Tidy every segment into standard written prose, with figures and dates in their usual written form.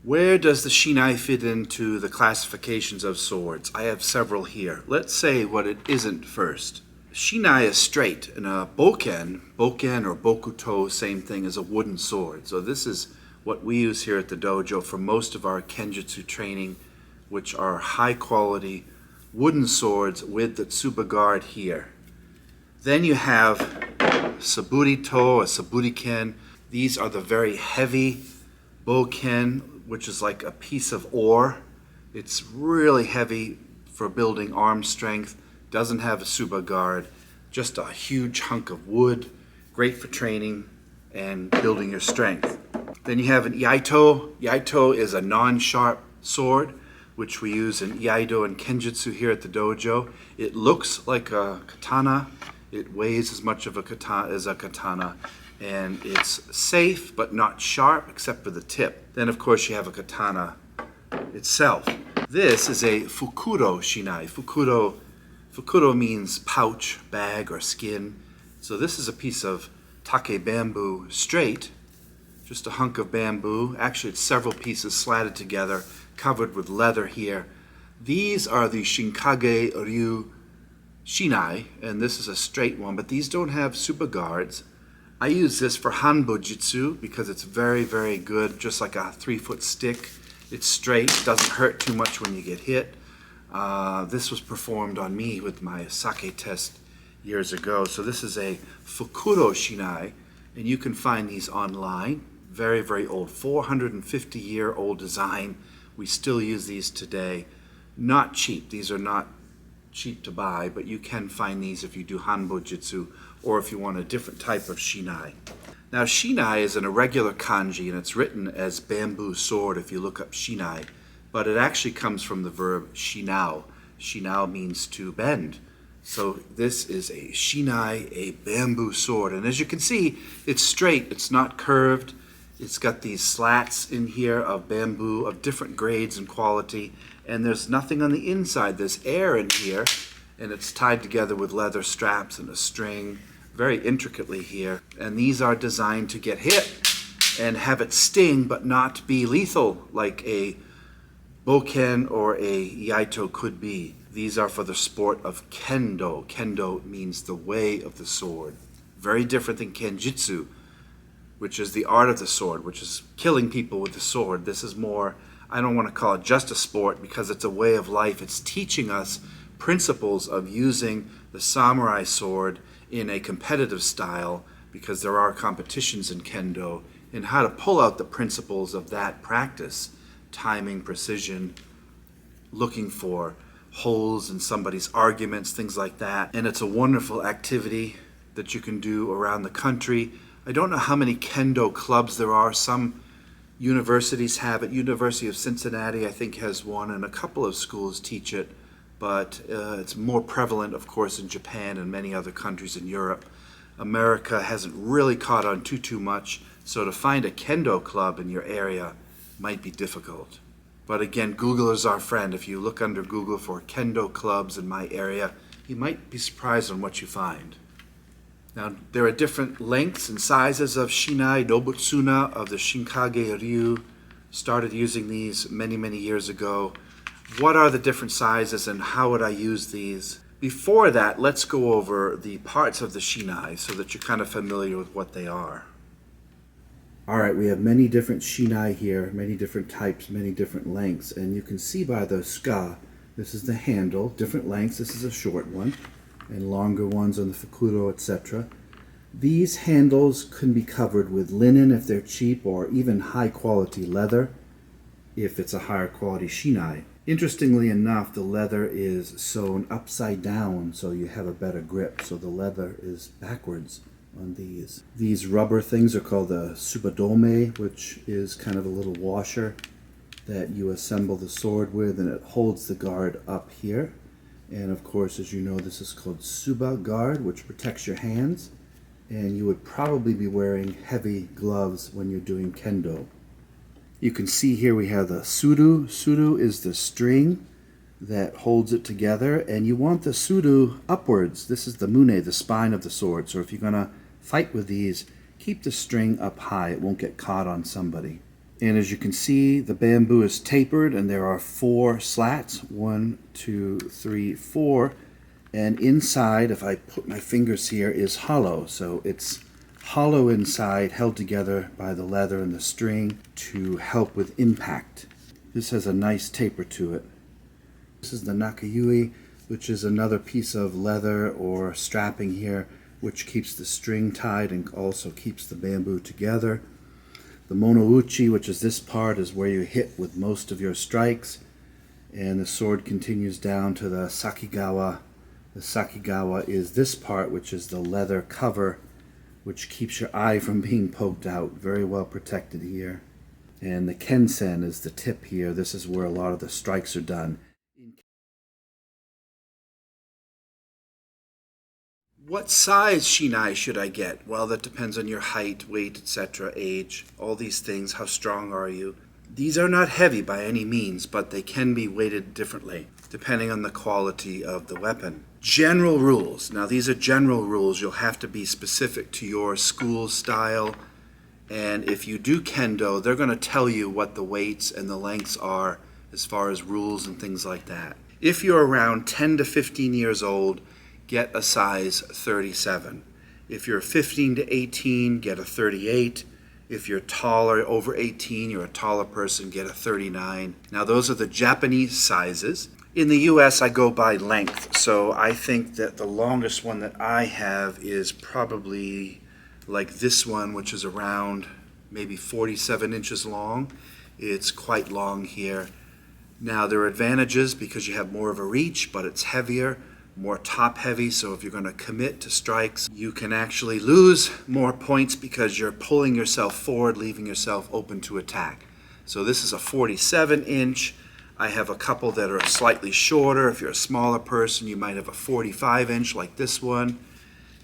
Where does the Shinai fit into the classifications of swords? I have several here. Let's say what it isn't first. Shinai is straight, and a boken or bokuto, same thing as a wooden sword. So this is what we use here at the dojo for most of our kenjutsu training, which are high quality wooden swords with the tsuba guard here. Then you have saburito or saburiken. These are the very heavy boken, which is like a piece of ore. It's really heavy for building arm strength. Doesn't have a tsuba guard. Just a huge hunk of wood. Great for training and building your strength. Then you have an iaito. Iaito is a non-sharp sword, which we use in iaido and kenjutsu here at the dojo. It looks like a katana. It weighs as much of a katana as a katana, and it's safe but not sharp except for the tip. Then of course you have a katana itself. This is a fukuro shinai. Fukuro means pouch, bag, or skin. So this is a piece of take bamboo straight, just a hunk of bamboo. Actually it's several pieces slatted together, covered with leather here. These are the Shinkage Ryu Shinai, and this is a straight one, but these don't have tsuba guards. I use this for hanbo jitsu because it's very, very good, just like a 3-foot stick. It's straight, doesn't hurt too much when you get hit. This was performed on me with my sake test years ago. So this is a Fukuro Shinai, and you can find these online. Very, very old, 450-year-old design. We still use these today. Not cheap. These are not cheap to buy, but you can find these if you do hanbo jitsu or if you want a different type of shinai. Now shinai is an irregular kanji, and it's written as bamboo sword if you look up shinai, but it actually comes from the verb shinao. Shinao means to bend. So this is a shinai, a bamboo sword, and as you can see, it's straight, it's not curved. It's got these slats in here of bamboo of different grades and quality, and there's nothing on the inside. There's air in here, and it's tied together with leather straps and a string very intricately here. And these are designed to get hit and have it sting but not be lethal like a boken or a iaito could be. These are for the sport of kendo. Kendo means the way of the sword. Very different than kenjutsu, which is the art of the sword, which is killing people with the sword. This is more, I don't want to call it just a sport because it's a way of life. It's teaching us principles of using the samurai sword in a competitive style, because there are competitions in kendo, and how to pull out the principles of that practice. Timing, precision, looking for holes in somebody's arguments, things like that. And it's a wonderful activity that you can do around the country. I don't know how many kendo clubs there are. Some universities have it. University of Cincinnati, I think, has one, and a couple of schools teach it. But it's more prevalent, of course, in Japan and many other countries in Europe. America hasn't really caught on too much, so to find a kendo club in your area might be difficult. But again, Google is our friend. If you look under Google for kendo clubs in my area, you might be surprised on what you find. Now, there are different lengths and sizes of shinai. Nobutsuna of the Shinkage Ryu started using these many, many years ago. What are the different sizes and how would I use these? Before that, let's go over the parts of the shinai so that you're kind of familiar with what they are. All right, we have many different shinai here, many different types, many different lengths, and you can see by the ska, this is the handle, different lengths. This is a short one, and longer ones on the fukuro, etc. These handles can be covered with linen if they're cheap, or even high quality leather if it's a higher quality shinai. Interestingly enough, the leather is sewn upside down so you have a better grip, so the leather is backwards on these. These rubber things are called the tsubadome, which is kind of a little washer that you assemble the sword with, and it holds the guard up here. And of course, as you know, this is called tsuba guard, which protects your hands, and you would probably be wearing heavy gloves when you're doing kendo. You can see here we have the suru. Suru is the string that holds it together, and you want the suru upwards. This is the mune, the spine of the sword. So if you're going to fight with these, keep the string up high. It won't get caught on somebody. And as you can see, the bamboo is tapered and there are 4 slats. 1, 2, 3, 4. And inside, if I put my fingers here, is hollow. So it's hollow inside, held together by the leather and the string to help with impact. This has a nice taper to it. This is the nakayui, which is another piece of leather or strapping here, which keeps the string tied and also keeps the bamboo together. The monouchi, which is this part, is where you hit with most of your strikes. And the sword continues down to the sakigawa. The sakigawa is this part, which is the leather cover, which keeps your eye from being poked out. Very well protected here. And the kensen is the tip here. This is where a lot of the strikes are done. What size shinai should I get? Well, that depends on your height, weight, etc., age, all these things. How strong are you? These are not heavy by any means, but they can be weighted differently, depending on the quality of the weapon. General rules. Now, these are general rules. You'll have to be specific to your school style. And if you do Kendo, they're going to tell you what the weights and the lengths are as far as rules and things like that. If you're around 10 to 15 years old, get a size 37. If you're 15 to 18, get a 38. If you're taller, over 18, you're a taller person, get a 39. Now those are the Japanese sizes. In the U.S., I go by length, so I think that the longest one that I have is probably like this one, which is around maybe 47 inches long. It's quite long here. Now there are advantages because you have more of a reach, but it's heavier, more top heavy, so if you're going to commit to strikes, you can actually lose more points because you're pulling yourself forward, leaving yourself open to attack. So this is a 47 inch. I have a couple that are slightly shorter. If you're a smaller person, you might have a 45 inch like this one.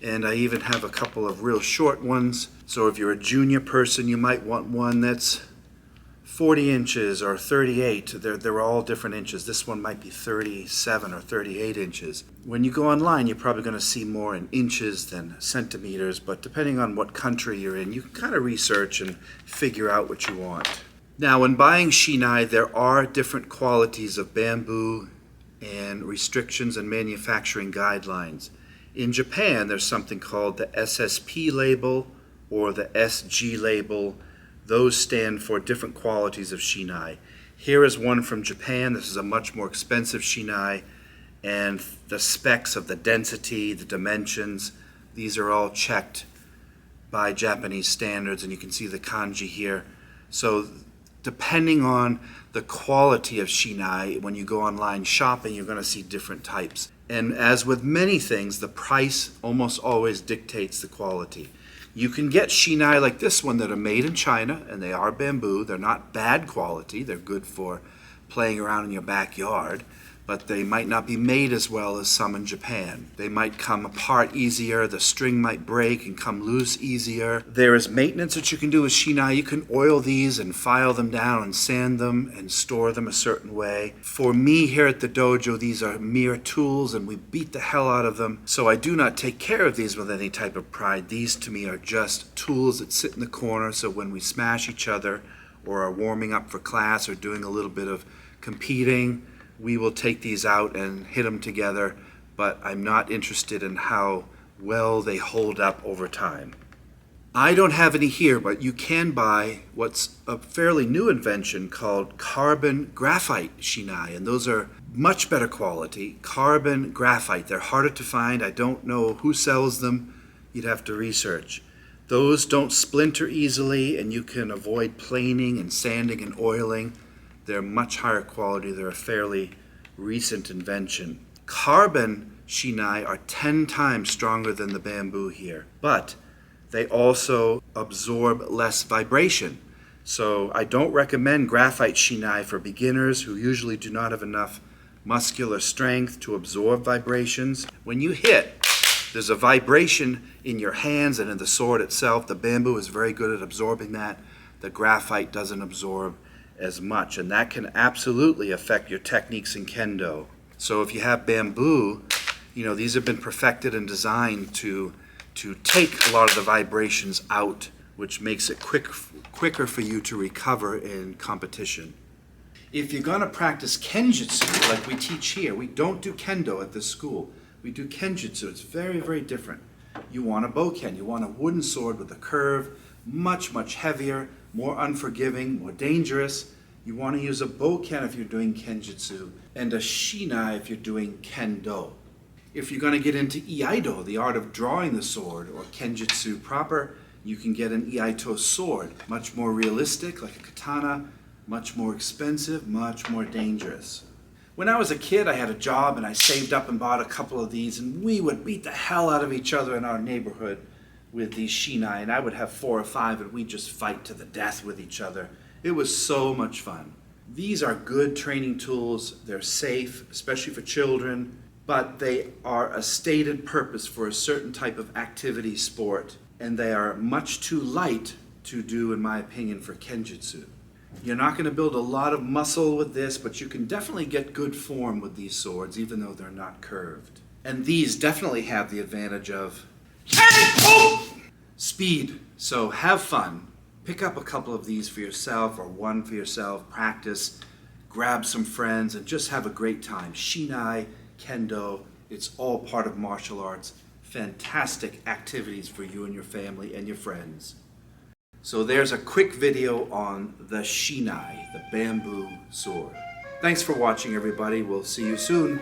And I even have a couple of real short ones. So if you're a junior person, you might want one that's 40 inches or 38. They're all different inches. This one might be 37 or 38 inches. When you go online, you're probably going to see more in inches than centimeters, but depending on what country you're in, you can kind of research and figure out what you want. Now, when buying Shinai, there are different qualities of bamboo and restrictions and manufacturing guidelines. In Japan, there's something called the SSP label or the SG label. Those stand for different qualities of Shinai. Here is one from Japan. This is a much more expensive Shinai, and the specs of the density, the dimensions, these are all checked by Japanese standards, and you can see the kanji here. So depending on the quality of Shinai, when you go online shopping, you're going to see different types. And as with many things, the price almost always dictates the quality. You can get Shinai like this one that are made in China, and they are bamboo. They're not bad quality. They're good for playing around in your backyard, but they might not be made as well as some in Japan. They might come apart easier, the string might break and come loose easier. There is maintenance that you can do with Shinai. You can oil these and file them down and sand them and store them a certain way. For me here at the dojo, these are mere tools and we beat the hell out of them. So I do not take care of these with any type of pride. These to me are just tools that sit in the corner, so when we smash each other or are warming up for class or doing a little bit of competing, we will take these out and hit them together, but I'm not interested in how well they hold up over time. I don't have any here, but you can buy what's a fairly new invention called carbon graphite Shinai, and those are much better quality. Carbon graphite, they're harder to find. I don't know who sells them. You'd have to research. Those don't splinter easily, and you can avoid planing and sanding and oiling. They're much higher quality. They're a fairly recent invention. Carbon Shinai are 10 times stronger than the bamboo here, but they also absorb less vibration. So I don't recommend graphite Shinai for beginners who usually do not have enough muscular strength to absorb vibrations. When you hit, there's a vibration in your hands and in the sword itself. The bamboo is very good at absorbing that. The graphite doesn't absorb as much, and that can absolutely affect your techniques in Kendo. So if you have bamboo, these have been perfected and designed to take a lot of the vibrations out which makes it quicker for you to recover in competition. If you're going to practice Kenjutsu, like we teach here, we don't do Kendo at this school. We do Kenjutsu. It's very, very different. You want a bokken. You want a wooden sword with a curve, much, much heavier, more unforgiving, more dangerous. You want to use a bokken if you're doing Kenjutsu, and a Shinai if you're doing Kendo. If you're going to get into Iaido, the art of drawing the sword, or Kenjutsu proper, you can get an Iaito sword, much more realistic, like a katana, much more expensive, much more dangerous. When I was a kid, I had a job and I saved up and bought a couple of these, and we would beat the hell out of each other in our neighborhood with these Shinai, and I would have 4 or 5 and we'd just fight to the death with each other. It was so much fun. These are good training tools. They're safe, especially for children, but they are a stated purpose for a certain type of activity sport, and they are much too light to do, in my opinion, for Kenjutsu. You're not going to build a lot of muscle with this, but you can definitely get good form with these swords, even though they're not curved. And these definitely have the advantage of speed. So have fun. Pick up a couple of these for yourself, or one for yourself. Practice, grab some friends, and just have a great time. Shinai, Kendo, it's all part of martial arts. Fantastic activities for you and your family and your friends. So there's a quick video on the Shinai, the bamboo sword. Thanks for watching, everybody. We'll see you soon.